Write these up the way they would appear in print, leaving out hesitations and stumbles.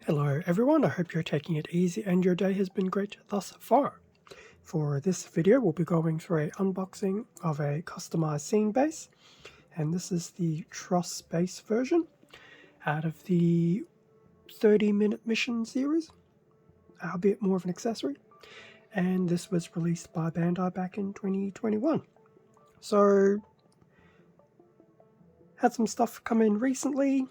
Hello everyone, I hope you're taking it easy and your day has been great thus far. For this video we'll be going through an unboxing of a customized scene base, and this is the Truss base version out of the 30-minute mission series, albeit more of an accessory, and this was released by Bandai back in 2021. So, had some stuff come in recently,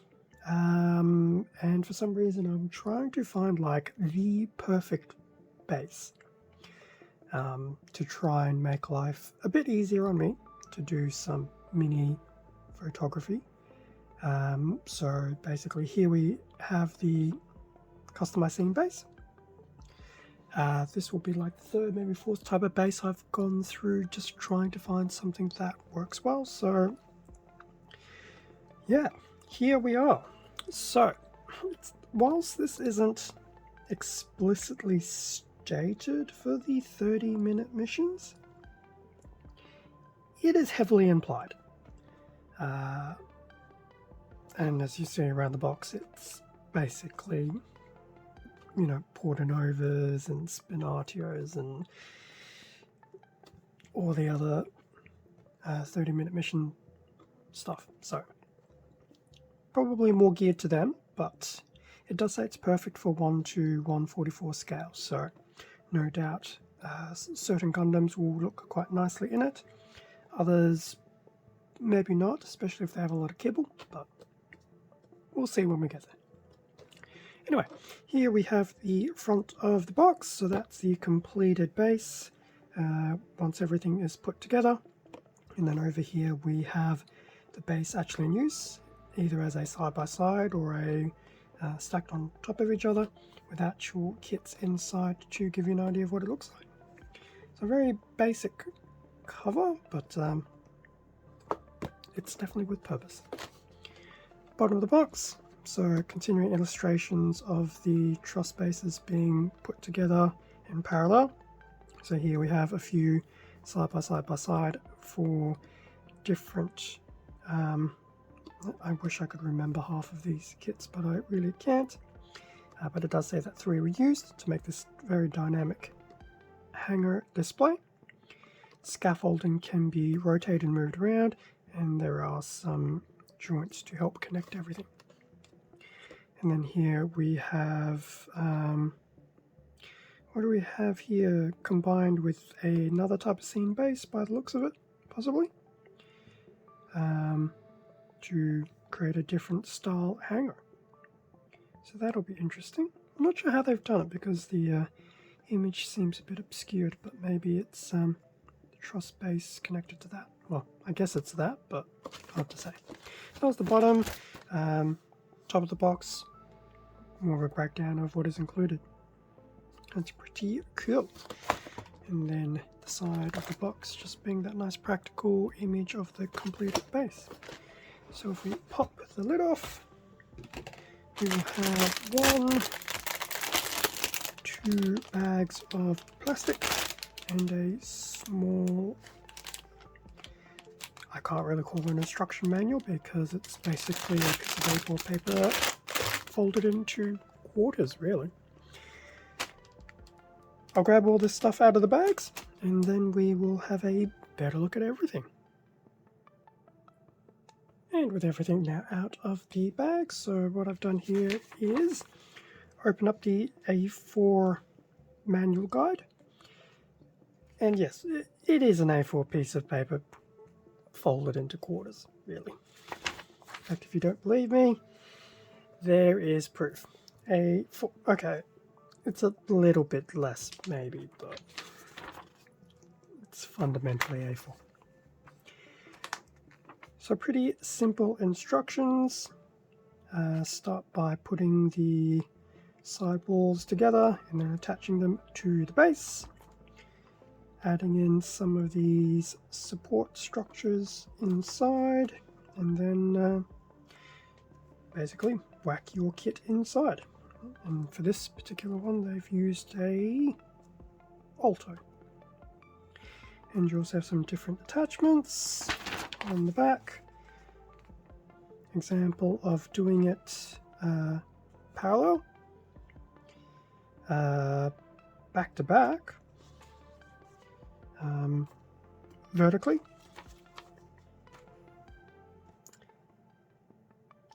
and for some reason I'm trying to find like the perfect base to try and make life a bit easier on me to do some mini photography. So basically here we have the customized scene base. This will be like the third, maybe fourth type of base I've gone through just trying to find something that works well. So yeah, here we are. So, whilst this isn't explicitly stated for the 30-minute missions, it is heavily implied. And as you see around the box, it's basically, you know, Portanovas and Spinatios and all the other 30-minute mission stuff. So, probably more geared to them, but it does say it's perfect for 1:144 scale, so no doubt certain Gundams will look quite nicely in it. Others maybe not, especially if they have a lot of kibble, but we'll see when we get there. Anyway, here we have the front of the box, so that's the completed base once everything is put together. And then over here we have the base actually in use, either as a side-by-side or a stacked on top of each other with actual kits inside to give you an idea of what it looks like. It's a very basic cover, but it's definitely with purpose. Bottom of the box, so continuing illustrations of the truss bases being put together in parallel. So here we have a few side-by-side for different I wish I could remember half of these kits, but I really can't. But it does say that 3 were used to make this very dynamic hanger display. Scaffolding can be rotated and moved around, and there are some joints to help connect everything. And then here we have, what do we have here? Combined with another type of scene base by the looks of it, possibly. To create a different style hanger. So that'll be interesting. I'm not sure how they've done it because the image seems a bit obscured, but maybe it's the truss base connected to that. Well, I guess it's that, but hard to say. That was the bottom. Top of the box, more of a breakdown of what is included. That's pretty cool. And then the side of the box just being that nice practical image of the completed base. So if we pop the lid off, we will have 2 bags of plastic and a small, I can't really call it an instruction manual because it's basically a piece of A4 paper folded into quarters, really. I'll grab all this stuff out of the bags and then we will have a better look at everything. And with everything now out of the bag, so what I've done here is open up the A4 manual guide. And yes, it is an A4 piece of paper folded into quarters, really. In fact, if you don't believe me, there is proof. Okay, it's a little bit less maybe, but it's fundamentally A4. So pretty simple instructions. Start by putting the side walls together and then attaching them to the base. Adding in some of these support structures inside, and then basically whack your kit inside. And for this particular one they've used a Alto. And you also have some different attachments on the back. Example of doing it parallel back to back, vertically,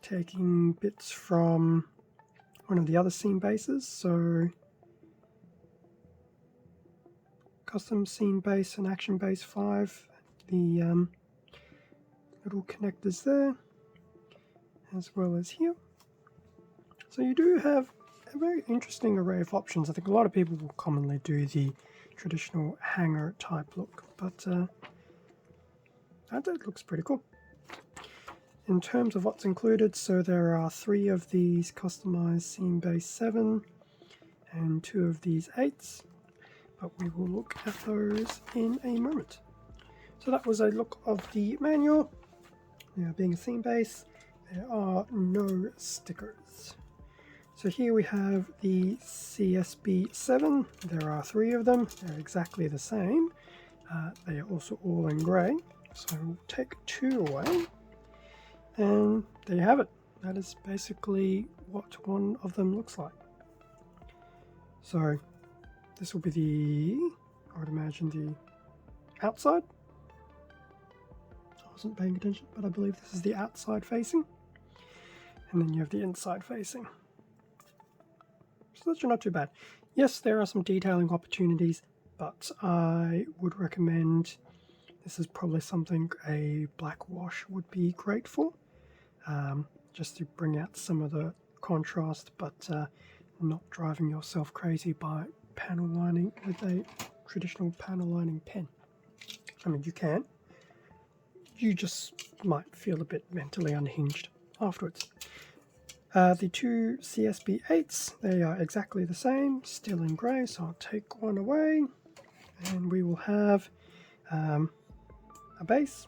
taking bits from one of the other scene bases, so custom scene base and action base 5, the little connectors there, as well as here. So you do have a very interesting array of options. I think a lot of people will commonly do the traditional hanger type look, but that looks pretty cool. In terms of what's included, so there are 3 of these customized scene base 7 and 2 of these 8s, but we will look at those in a moment. So that was a look of the manual. Now, being a scene base, there are no stickers. So here we have the CSB7. There are 3 of them. They're exactly the same. They are also all in grey. So we'll take 2 away. And there you have it. That is basically what one of them looks like. So this will be the, I would imagine, the outside. I wasn't paying attention, but I believe this is the outside facing. And then you have the inside facing. So that's not too bad. Yes, there are some detailing opportunities, but I would recommend, this is probably something a black wash would be great for, just to bring out some of the contrast, but not driving yourself crazy by panel lining with a traditional panel lining pen. I mean, you can. You just might feel a bit mentally unhinged afterwards. The 2 CSB8s, they are exactly the same, still in grey, so I'll take one away, and we will have a base,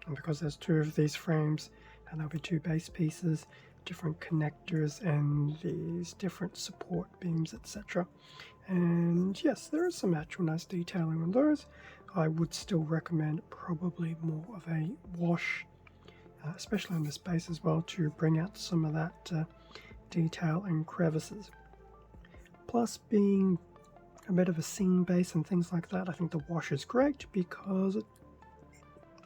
and because there's 2 of these frames, and there'll be 2 base pieces, different connectors, and these different support beams, etc. And yes, there is some actual nice detailing on those. I would still recommend probably more of a wash, especially on this base as well, to bring out some of that detail and crevices. Plus, being a bit of a scene base and things like that, I think the wash is great because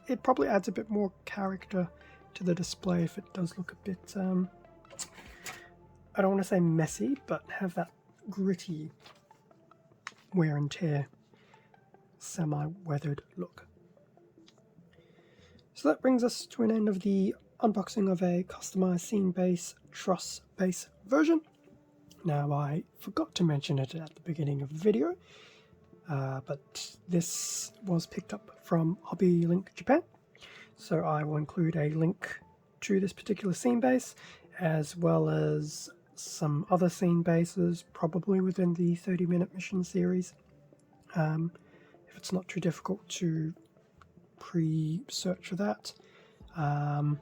it probably adds a bit more character to the display if it does look a bit, I don't want to say messy, but have that gritty wear and tear, semi-weathered look. So that brings us to an end of the unboxing of a customized scene base Truss base version. Now, I forgot to mention it at the beginning of the video, but this was picked up from Hobby Link Japan. So I will include a link to this particular scene base, as well as some other scene bases, probably within the 30-minute mission series. If it's not too difficult to pre-search for that, and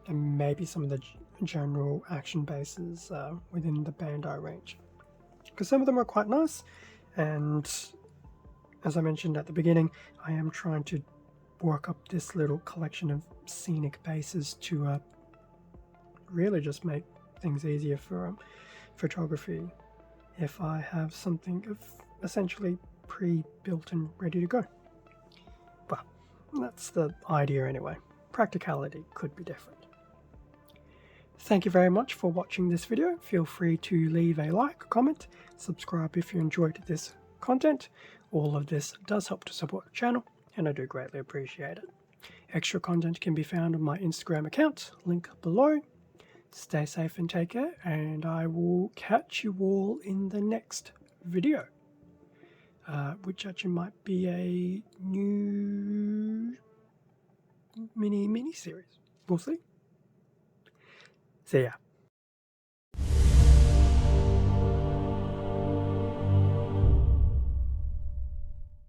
maybe some of the general action bases within the Bandai range, because some of them are quite nice, and as I mentioned at the beginning, I am trying to work up this little collection of scenic bases to really just make things easier for photography if I have something essentially pre-built and ready to go. Well, that's the idea anyway. Practicality could be different. Thank you very much for watching this video. Feel free to leave a like, comment, subscribe if you enjoyed this content. All of this does help to support the channel, and I do greatly appreciate it. Extra content can be found on my Instagram account, link below. Stay safe and take care, and I will catch you all in the next video, which actually might be a new mini series. We'll see. See ya.